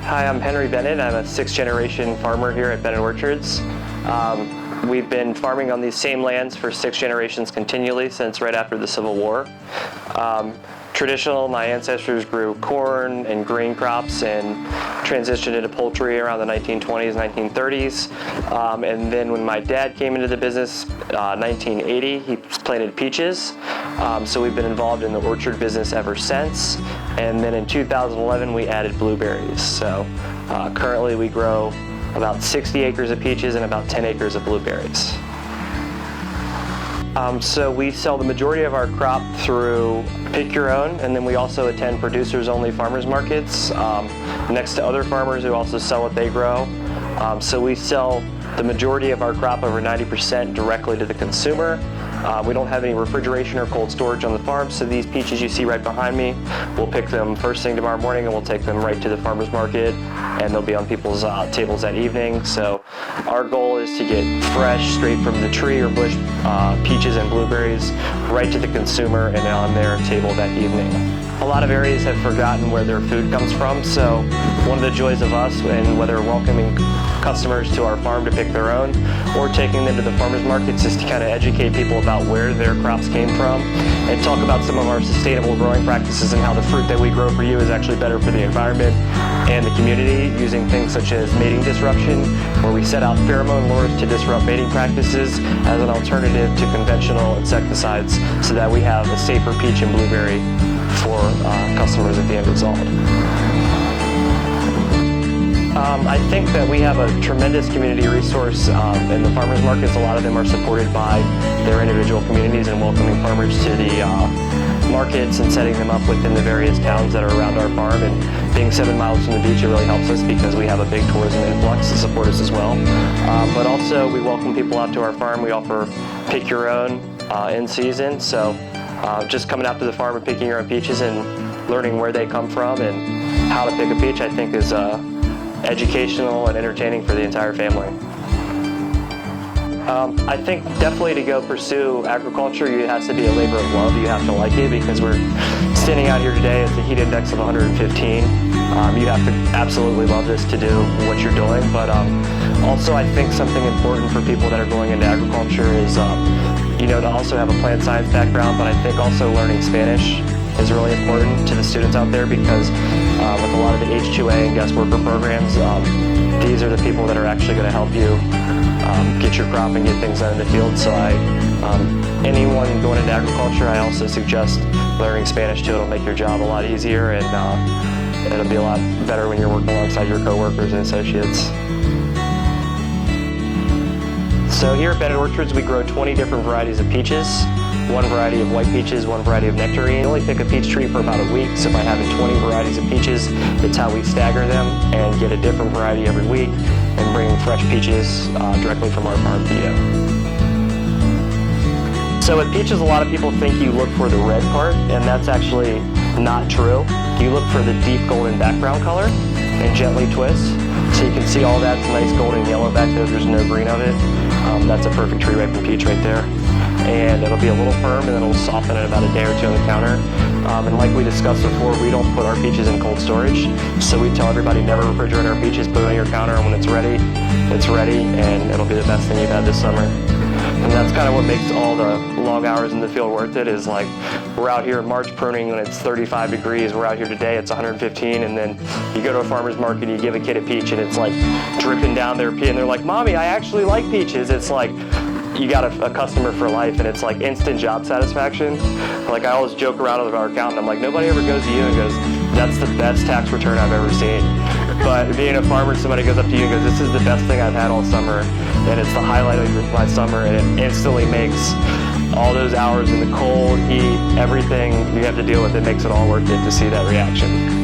Hi, I'm Henry Bennett. I'm a sixth-generation farmer here at Bennett Orchards. We've been farming on these same lands for 6 generations continually since right after the Civil War. My ancestors grew corn and grain crops and transitioned into poultry around the 1920s, 1930s. And then when my dad came into the business, 1980, he planted peaches. So we've been involved in the orchard business ever since. And then in 2011, we added blueberries. So currently we grow about 60 acres of peaches and about 10 acres of blueberries. So we sell the majority of our crop through Pick Your Own, and then we also attend producers-only farmers markets next to other farmers who also sell what they grow. So we sell the majority of our crop, over 90%, directly to the consumer. We don't have any refrigeration or cold storage on the farm, so these peaches you see right behind me, we'll pick them first thing tomorrow morning and we'll take them right to the farmer's market, and they'll be on people's tables that evening. So our goal is to get fresh, straight from the tree or bush peaches and blueberries right to the consumer and on their table that evening. A lot of areas have forgotten where their food comes from, so one of the joys of us, and whether welcoming customers to our farm to pick their own or taking them to the farmers markets, is to kind of educate people about where their crops came from and talk about some of our sustainable growing practices and how the fruit that we grow for you is actually better for the environment and the community, using things such as mating disruption, where we set out pheromone lures to disrupt mating practices as an alternative to conventional insecticides, so that we have a safer peach and blueberry for customers at the end result. I think that we have a tremendous community resource in the farmers markets. A lot of them are supported by their individual communities and welcoming farmers to the markets and setting them up within the various towns that are around our farm. And being 7 miles from the beach, it really helps us because we have a big tourism influx to support us as well. But also we welcome people out to our farm. We offer Pick Your Own in season. So just coming out to the farm and picking your own peaches and learning where they come from and how to pick a peach, I think is educational and entertaining for the entire family. I think definitely to go pursue agriculture, it has to be a labor of love. You have to like it, because we're standing out here today at the heat index of 115. You have to absolutely love this to do what you're doing. But also I think something important for people that are going into agriculture is to also have a plant science background, but I think also learning Spanish is really important to the students out there, because with a lot of the H2A and guest worker programs, these are the people that are actually going to help you get your crop and get things done in the field. So anyone going into agriculture, I also suggest learning Spanish too. It'll make your job a lot easier, and it'll be a lot better when you're working alongside your coworkers and associates. So here at Bennett Orchards, we grow 20 different varieties of peaches, 1 variety of white peaches, 1 variety of nectarine. We only pick a peach tree for about a week, so by having 20 varieties of peaches, it's how we stagger them and get a different variety every week and bring fresh peaches directly from our farm to you. So with peaches, a lot of people think you look for the red part, and that's actually not true. You look for the deep golden background color and gently twist. So you can see all that's nice golden yellow back there. There's no green of it. That's a perfect tree ripened peach right there. And it'll be a little firm, and then it'll soften in about a day or 2 on the counter. And like we discussed before, we don't put our peaches in cold storage. So we tell everybody never refrigerate our peaches, put it on your counter, and when it's ready, and it'll be the best thing you've had this summer. And that's kind of what makes all the long hours in the field worth it, is like we're out here in March pruning when it's 35 degrees. We're out here today, it's 115, and then you go to a farmer's market and you give a kid a peach and it's like dripping down their pea, and they're like, "Mommy, I actually like peaches." It's like you got a customer for life, and it's like instant job satisfaction. Like I always joke around with our accountant, I'm like, nobody ever goes to you and goes, "That's the best tax return I've ever seen." But being a farmer, somebody goes up to you and goes, "This is the best thing I've had all summer, and it's the highlight of my summer," and it instantly makes all those hours in the cold, heat, everything you have to deal with, it makes it all worth it to see that reaction.